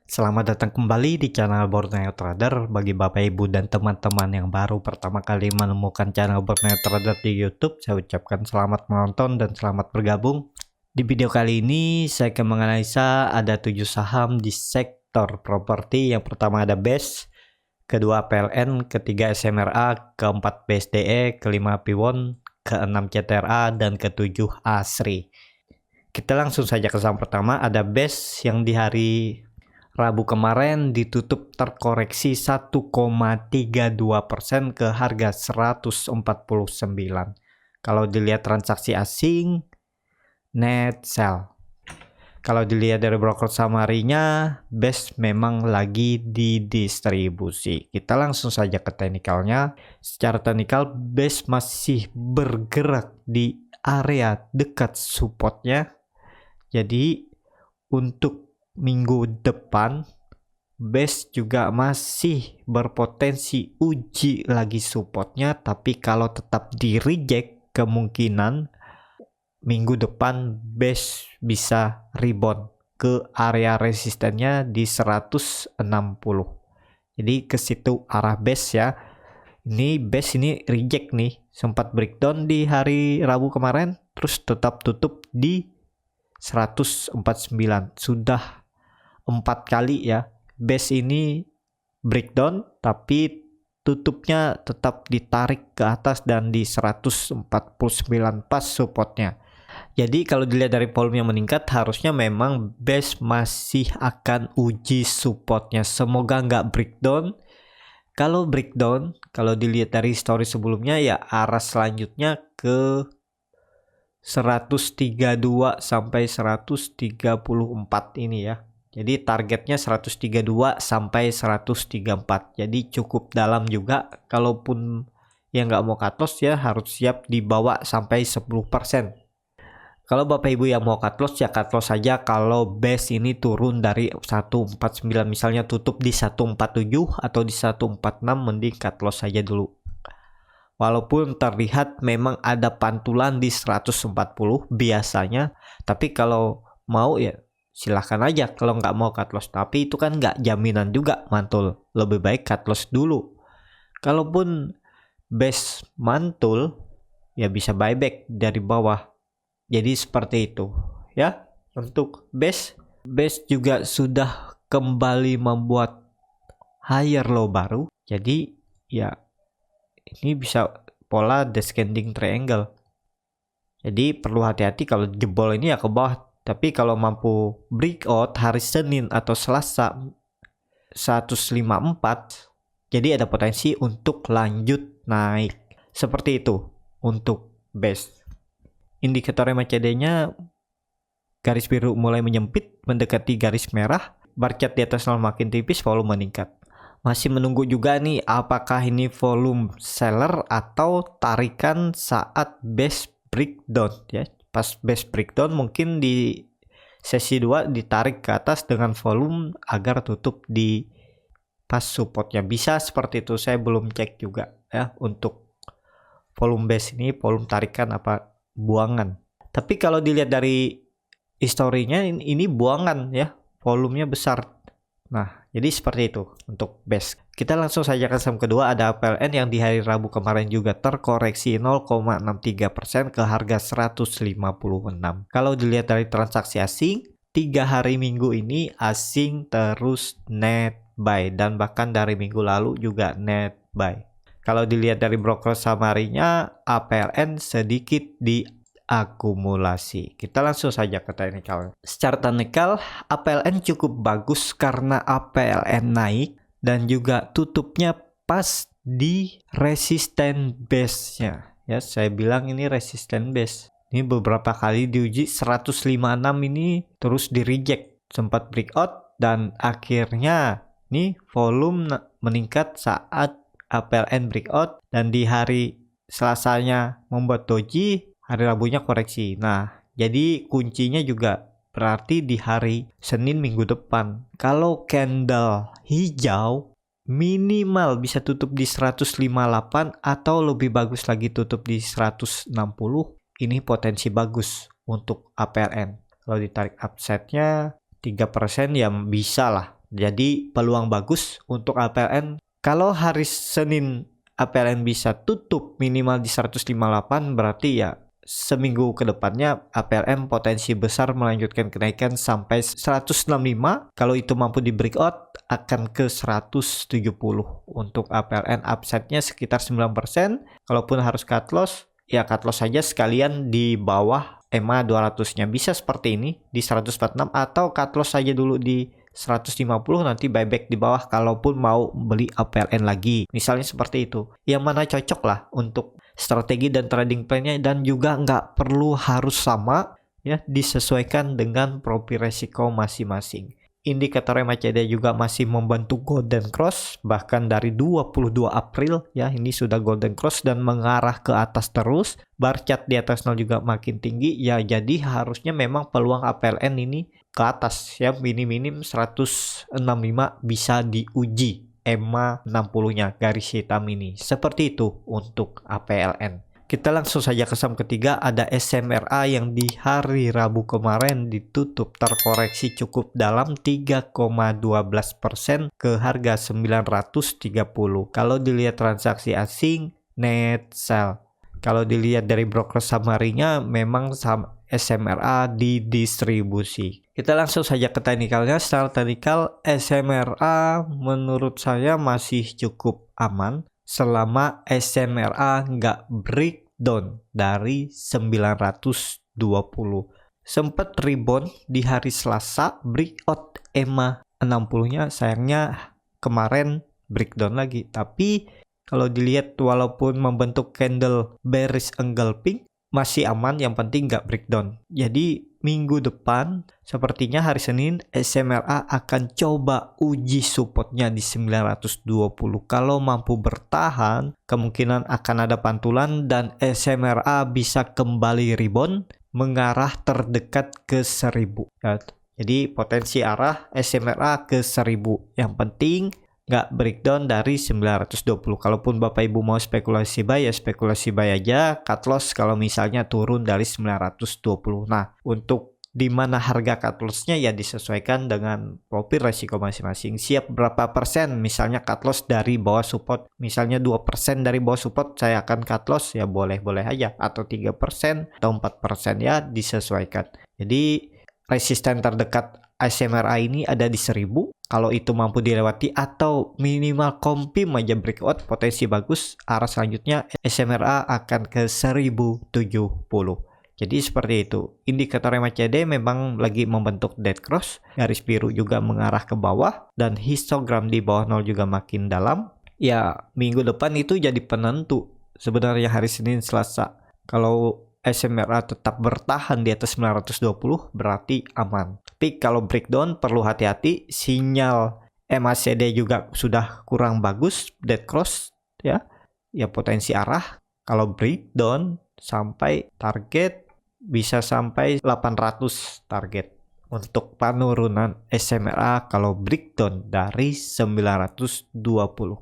Selamat datang kembali di channel Borneo Trader. Bagi Bapak Ibu dan teman-teman yang baru pertama kali menemukan channel Borneo Trader di YouTube, saya ucapkan selamat menonton dan selamat bergabung. Di video kali ini saya akan menganalisa ada 7 saham di sektor properti. Yang pertama ada BES, kedua PLN, ketiga SMRA, keempat BSDE, kelima Piwon, keenam CTRA, dan ketujuh ASRI. Kita langsung saja ke saham pertama, ada BES yang di hari Rabu kemarin ditutup terkoreksi 1,32% ke harga 149. Kalau dilihat transaksi asing, net sell. Kalau dilihat dari broker summary-nya, BES memang lagi didistribusi. Kita langsung saja ke teknikalnya. Secara teknikal, BES masih bergerak di area dekat supportnya. Jadi untuk minggu depan BES juga masih berpotensi uji lagi supportnya, tapi kalau tetap di reject kemungkinan minggu depan BES bisa rebound ke area resistennya di 160. Jadi ke situ arah BES ya. Ini BES ini reject nih, sempat breakdown di hari Rabu kemarin terus tetap tutup di 149. Sudah 4 kali ya BES ini breakdown, tapi tutupnya tetap ditarik ke atas dan di 149 pas supportnya. Jadi kalau dilihat dari volume yang meningkat, harusnya memang BES masih akan uji supportnya. Semoga nggak breakdown. Kalau breakdown, kalau dilihat dari histori sebelumnya ya arah selanjutnya ke 132 sampai 134 ini ya. Jadi targetnya 132 sampai 134. Jadi cukup dalam juga. Kalaupun yang nggak mau cut loss ya harus siap dibawa sampai 10%. Kalau Bapak Ibu yang mau cut loss ya cut loss saja kalau BES ini turun dari 149, misalnya tutup di 147 atau di 146, mending cut loss saja dulu. Walaupun terlihat memang ada pantulan di 140 biasanya, tapi kalau mau ya silahkan aja kalau nggak mau cut loss. Tapi itu kan nggak jaminan juga mantul, lebih baik cut loss dulu. Kalaupun BES mantul ya bisa buyback dari bawah. Jadi seperti itu ya untuk BES. BES juga sudah kembali membuat higher low baru. Jadi ya ini bisa pola descending triangle. Jadi perlu hati-hati kalau jebol ini ya ke bawah. Tapi kalau mampu breakout hari Senin atau Selasa 154, jadi ada potensi untuk lanjut naik. Seperti itu untuk BES. Indikator MACD-nya garis biru mulai menyempit mendekati garis merah. Bar chart di atas nol makin tipis, volume meningkat. Masih menunggu juga nih apakah ini volume seller atau tarikan saat BES breakdown ya. Pas BES breakdown mungkin di sesi 2 ditarik ke atas dengan volume agar tutup di pas supportnya. Bisa seperti itu, saya belum cek juga ya untuk volume BES ini volume tarikan apa buangan. Tapi kalau dilihat dari historinya ini buangan ya, volumenya besar. Nah, jadi seperti itu untuk BES. Kita langsung saja ke saham kedua, ada PLN yang di hari Rabu kemarin juga terkoreksi 0,63% ke harga 156. Kalau dilihat dari transaksi asing, 3 hari minggu ini asing terus net buy dan bahkan dari minggu lalu juga net buy. Kalau dilihat dari broker summary-nya, APLN sedikit di akumulasi. Kita langsung saja ke teknikal. Secara teknikal, APLN cukup bagus karena APLN naik dan juga tutupnya pas di resisten base-nya. Ya, saya bilang ini resisten base. Ini beberapa kali diuji 156 ini terus di reject, sempat breakout dan akhirnya nih volume meningkat saat APLN breakout dan di hari Selasanya membuat doji, hari Rabunya koreksi. Nah, jadi kuncinya juga berarti di hari Senin minggu depan. Kalau candle hijau minimal bisa tutup di 158 atau lebih bagus lagi tutup di 160. Ini potensi bagus untuk APLN. Kalau ditarik upside-nya 3% ya bisa lah Jadi peluang bagus untuk APLN. Kalau hari Senin APLN bisa tutup minimal di 158, berarti ya seminggu ke depannya APLN potensi besar melanjutkan kenaikan sampai 165. Kalau itu mampu di breakout akan ke 170. Untuk APLN upside-nya sekitar 9%. Kalaupun harus cut loss, ya cut loss saja sekalian di bawah EMA 200-nya. Bisa seperti ini di 146 atau cut loss saja dulu di 150, nanti buyback di bawah kalaupun mau beli APLN lagi. Misalnya seperti itu. Yang mana cocok lah untuk strategi dan trading plan-nya, dan juga nggak perlu harus sama ya, disesuaikan dengan profil resiko masing-masing. Indikator MACD juga masih membantu golden cross bahkan dari 22 April ya, ini sudah golden cross dan mengarah ke atas terus. Bar chart di atas 0 juga makin tinggi ya, jadi harusnya memang peluang APLN ini ke atas ya, minim 165 bisa diuji EMA 60-nya garis hitam ini. Seperti itu untuk APLN. Kita langsung saja ke saham ketiga, ada SMRA yang di hari Rabu kemarin ditutup terkoreksi cukup dalam 3,12% ke harga 930. Kalau dilihat transaksi asing, net sell. Kalau dilihat dari broker saham harinya, memang saham SMRA didistribusi. Kita langsung saja ke teknikalnya. Secara teknikal, SMRA menurut saya masih cukup aman selama SMRA nggak breakdown dari 920. Sempat rebound di hari Selasa, breakout EMA 60-nya, sayangnya kemarin breakdown lagi. Tapi kalau dilihat walaupun membentuk candle bearish engulfing, masih aman, yang penting nggak breakdown. Jadi minggu depan sepertinya hari Senin SMRA akan coba uji supportnya di 920. Kalau mampu bertahan, kemungkinan akan ada pantulan dan SMRA bisa kembali rebound mengarah terdekat ke 1000 ya. Jadi potensi arah SMRA ke 1000. Yang penting nggak breakdown dari 920. Kalaupun Bapak Ibu mau spekulasi buy, ya spekulasi buy aja, cut loss kalau misalnya turun dari 920. Nah, untuk di mana harga cut loss-nya ya disesuaikan dengan profil resiko masing-masing. Siap berapa persen, misalnya cut loss dari bawah support, misalnya 2% dari bawah support saya akan cut loss, ya boleh-boleh aja, atau 3% atau 4% ya disesuaikan. Jadi resisten terdekat SMRA ini ada di 1000. Kalau itu mampu dilewati atau minimal confirm aja breakout, potensi bagus, arah selanjutnya SMRA akan ke 1070. Jadi seperti itu. Indikator MACD memang lagi membentuk dead cross, garis biru juga mengarah ke bawah, dan histogram di bawah 0 juga makin dalam. Ya, minggu depan itu jadi penentu sebenarnya hari Senin Selasa. Kalau SMRA tetap bertahan di atas 920 berarti aman. Tapi kalau breakdown perlu hati-hati, sinyal MACD juga sudah kurang bagus, dead cross ya. Ya potensi arah kalau breakdown sampai target bisa sampai 800 target untuk penurunan SMRA kalau breakdown dari 920,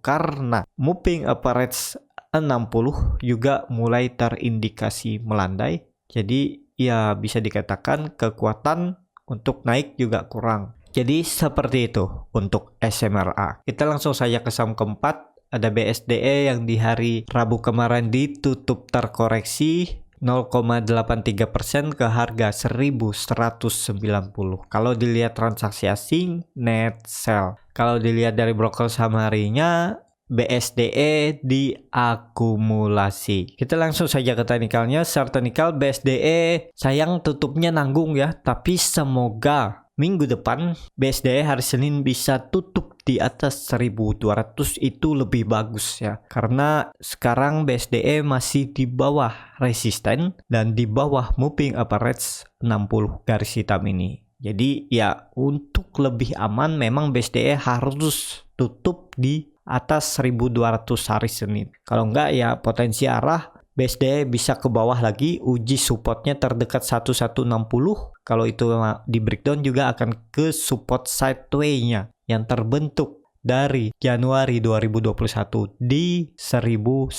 karena moving average 60 juga mulai terindikasi melandai. Jadi ya bisa dikatakan kekuatan untuk naik juga kurang. Jadi seperti itu untuk SMRA. Kita langsung saja ke saham keempat, ada BSDE yang di hari Rabu kemarin ditutup terkoreksi 0,83% ke harga 1190. Kalau dilihat transaksi asing, net sell. Kalau dilihat dari broker saham harinya, BSDE diakumulasi. Kita langsung saja ke teknikalnya. Secara teknikal BSDE sayang tutupnya nanggung ya, tapi semoga minggu depan BSDE hari Senin bisa tutup di atas 1200, itu lebih bagus ya. Karena sekarang BSDE masih di bawah resisten dan di bawah moving average 60 garis hitam ini. Jadi ya untuk lebih aman memang BSDE harus tutup di atas 1200 hari Senin. Kalau enggak ya potensi arah BSDE bisa ke bawah lagi, uji supportnya terdekat 1160. Kalau itu di breakdown juga akan ke support sideway-nya yang terbentuk dari Januari 2021 di 1120.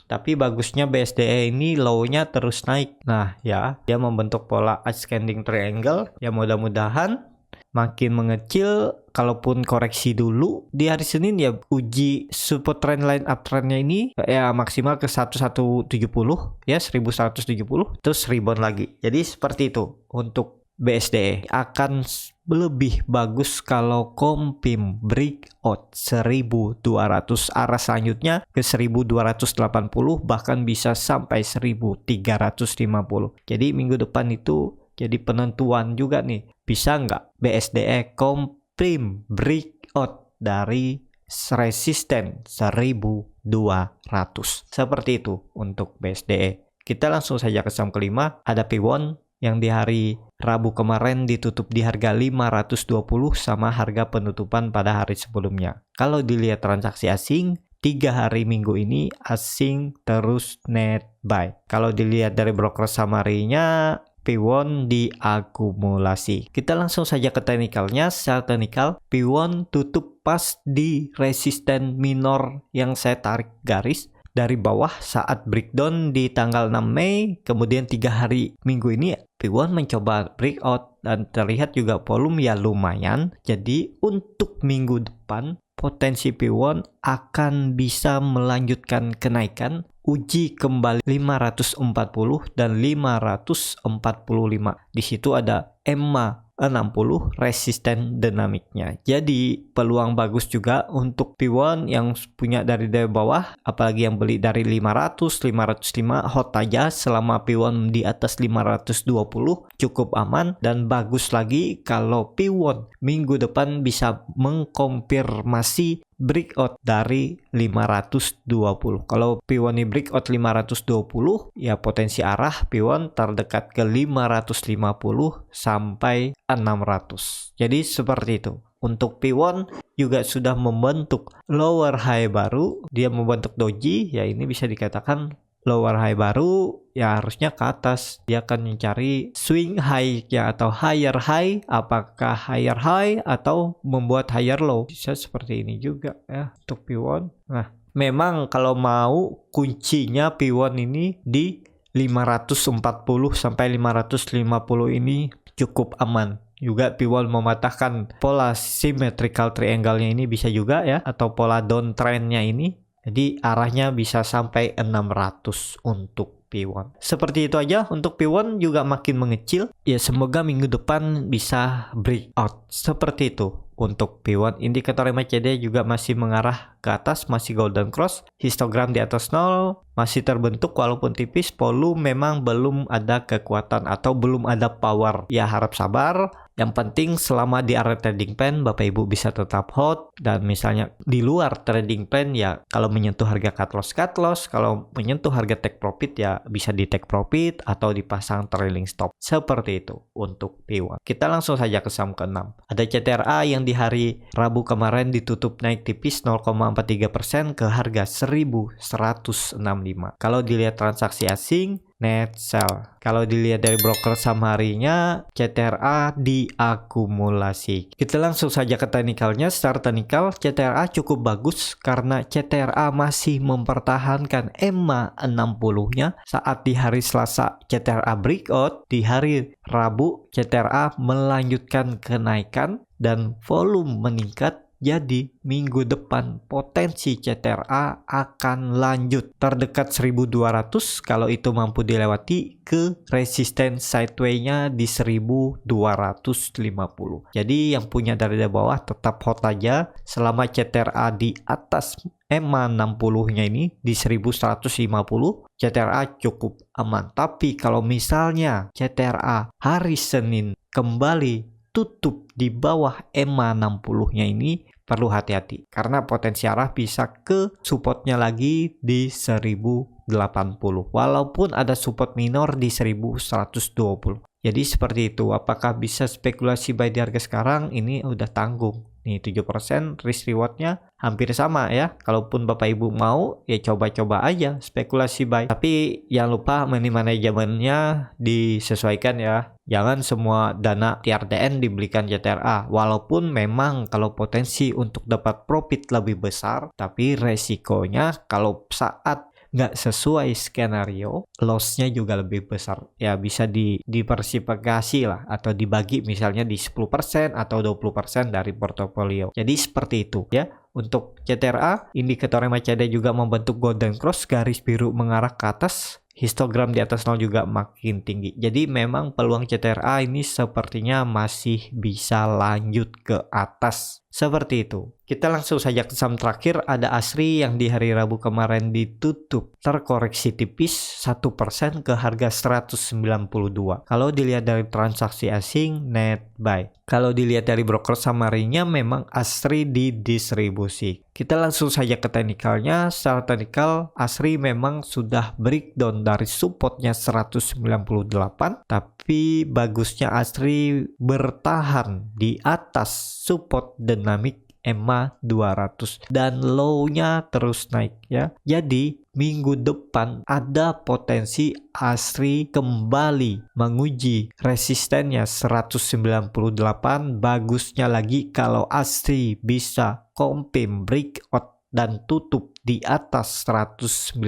Tapi bagusnya BSDE ini low-nya terus naik. Nah ya, dia membentuk pola ascending triangle. Ya mudah-mudahan makin mengecil. Kalaupun koreksi dulu di hari Senin ya uji support trendline uptrendnya ini ya maksimal ke 1170 ya 1170 terus rebound lagi. Jadi seperti itu untuk BSDE. Akan lebih bagus kalau confirm breakout 1200, arah selanjutnya ke 1280 bahkan bisa sampai 1350. Jadi minggu depan itu jadi penentuan juga nih, bisa nggak BSDE confirm breakout dari resisten 1200. Seperti itu untuk BSDE. Kita langsung saja ke saham kelima, ada Piwon yang di hari Rabu kemarin ditutup di harga 520 sama harga penutupan pada hari sebelumnya. Kalau dilihat transaksi asing, 3 hari minggu ini asing terus net buy. Kalau dilihat dari broker summary-nya, Piwon diakumulasi. Kita langsung saja ke teknikalnya. Secara teknikal, Piwon tutup pas di resisten minor yang saya tarik garis dari bawah saat breakdown di tanggal 6 Mei. Kemudian 3 hari minggu ini Piwon mencoba breakout dan terlihat juga volume ya lumayan. Jadi untuk minggu depan potensi Piwon akan bisa melanjutkan kenaikan, uji kembali 540 dan 545. Di situ ada EMA 60 resisten dinamiknya. Jadi peluang bagus juga untuk Piwon yang punya dari bawah, apalagi yang beli dari 500, 505 hot aja selama Piwon di atas 520 cukup aman. Dan bagus lagi kalau Piwon minggu depan bisa mengkonfirmasi breakout dari 520. Kalau Piwon ini breakout 520 ya potensi arah Piwon terdekat ke 550 sampai 600. Jadi seperti itu. Untuk Piwon juga sudah membentuk lower high baru, dia membentuk doji ya, ini bisa dikatakan lower high baru ya, harusnya ke atas. Dia akan mencari swing high ya atau higher high, apakah higher high atau membuat higher low. Bisa seperti ini juga ya untuk Piwon. Nah, memang kalau mau kuncinya Piwon ini di 540 sampai 550 ini cukup aman. Juga Piwon mematahkan pola symmetrical triangle-nya ini bisa juga ya, atau pola downtrend-nya ini. Jadi arahnya bisa sampai 600 untuk Piwon. Seperti itu aja untuk Piwon, juga makin mengecil. Ya semoga minggu depan bisa breakout. Seperti itu untuk Piwon. Indikator MACD juga masih mengarah ke atas, masih golden cross. Histogram di atas 0, masih terbentuk walaupun tipis. Volume memang belum ada kekuatan atau belum ada power. Ya harap sabar. Yang penting selama di area trading plan Bapak Ibu bisa tetap hold, dan misalnya di luar trading plan ya kalau menyentuh harga cut loss, kalau menyentuh harga take profit ya bisa di take profit atau dipasang trailing stop. Seperti itu untuk Piwon. Kita langsung saja ke saham ke-6. Ada CTRA yang di hari Rabu kemarin ditutup naik tipis 0,43% ke harga 1165. Kalau dilihat transaksi asing net sell. Kalau dilihat dari broker summary-nya, CTRA diakumulasi. Kita langsung saja ke teknikalnya. Secara teknikal, CTRA cukup bagus karena CTRA masih mempertahankan EMA 60-nya saat di hari Selasa CTRA breakout. Di hari Rabu, CTRA melanjutkan kenaikan dan volume meningkat. Jadi minggu depan potensi CTRA akan lanjut terdekat 1200 kalau itu mampu dilewati ke resisten sideway-nya di 1250. Jadi yang punya dari bawah tetap hot aja selama CTRA di atas EMA 60-nya ini di 1150, CTRA cukup aman. Tapi kalau misalnya CTRA hari Senin kembali tutup di bawah EMA 60-nya ini, perlu hati-hati karena potensi arah bisa ke supportnya lagi di 1080 walaupun ada support minor di 1120. Jadi seperti itu. Apakah bisa spekulasi buy di harga sekarang? Ini udah tanggung nih, 7% risk rewardnya hampir sama ya. Kalaupun Bapak Ibu mau ya coba-coba aja spekulasi buy, tapi jangan lupa money manajemennya disesuaikan ya. Jangan semua dana TRDN dibelikan CTRA, walaupun memang kalau potensi untuk dapat profit lebih besar, tapi resikonya kalau saat nggak sesuai skenario, lossnya juga lebih besar. Ya bisa diversifikasi lah atau dibagi misalnya di 10% atau 20% dari portofolio. Jadi seperti itu ya. Untuk CTRA, indikator MACD juga membentuk golden cross, garis biru mengarah ke atas. Histogram di atas 0 juga makin tinggi. Jadi memang peluang CTRA ini sepertinya masih bisa lanjut ke atas. Seperti itu. Kita langsung saja ke saham terakhir, ada ASRI yang di hari Rabu kemarin ditutup terkoreksi tipis 1% ke harga 192. Kalau dilihat dari transaksi asing, net buy. Kalau dilihat dari broker summary-nya, memang ASRI didistribusi. Kita langsung saja ke teknikalnya. Secara teknikal, ASRI memang sudah breakdown dari supportnya 198, tapi bagusnya ASRI bertahan di atas support dinamik EMA 200 dan low-nya terus naik ya. Jadi minggu depan ada potensi ASRI kembali menguji resistennya 198. Bagusnya lagi kalau ASRI bisa confirm breakout dan tutup di atas 198.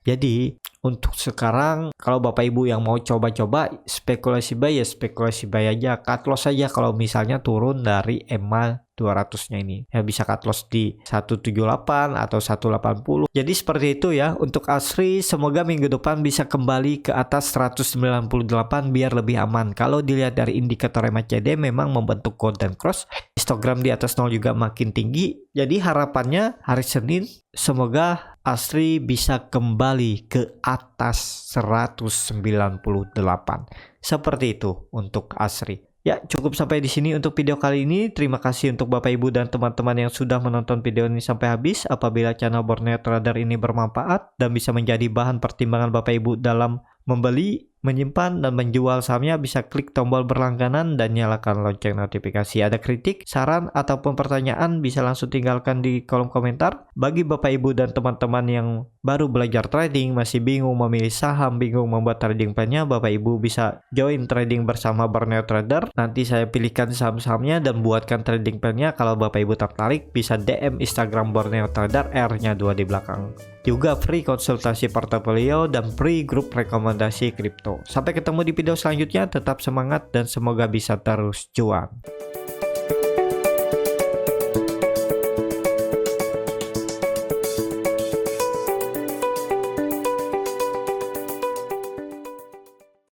Jadi untuk sekarang kalau Bapak Ibu yang mau coba-coba spekulasi buy ya spekulasi buy aja, cut loss aja kalau misalnya turun dari EMA 200-nya ini. Ya bisa cut loss di 178 atau 180. Jadi seperti itu ya untuk ASRI, semoga minggu depan bisa kembali ke atas 198 biar lebih aman. Kalau dilihat dari indikator MACD memang membentuk golden cross, histogram di atas 0 juga makin tinggi. Jadi harapannya hari Senin semoga ASRI bisa kembali ke atas 198. Seperti itu untuk ASRI. Ya, cukup sampai di sini untuk video kali ini. Terima kasih untuk Bapak Ibu dan teman-teman yang sudah menonton video ini sampai habis. Apabila channel Borneo Trader ini bermanfaat dan bisa menjadi bahan pertimbangan Bapak Ibu dalam membeli, menyimpan, dan menjual sahamnya, bisa klik tombol berlangganan dan nyalakan lonceng notifikasi. Ada kritik, saran, ataupun pertanyaan bisa langsung tinggalkan di kolom komentar. Bagi Bapak Ibu dan teman-teman yang baru belajar trading, masih bingung memilih saham, bingung membuat trading plan-nya, Bapak Ibu bisa join trading bersama Borneo Trader. Nanti saya pilihkan saham-sahamnya dan buatkan trading plan-nya. Kalau Bapak Ibu tertarik, bisa DM Instagram Borneo Trader, R-nya 2 di belakang. Juga free konsultasi portofolio dan free grup rekomendasi kripto. Sampai ketemu di video selanjutnya, tetap semangat dan semoga bisa terus cuan.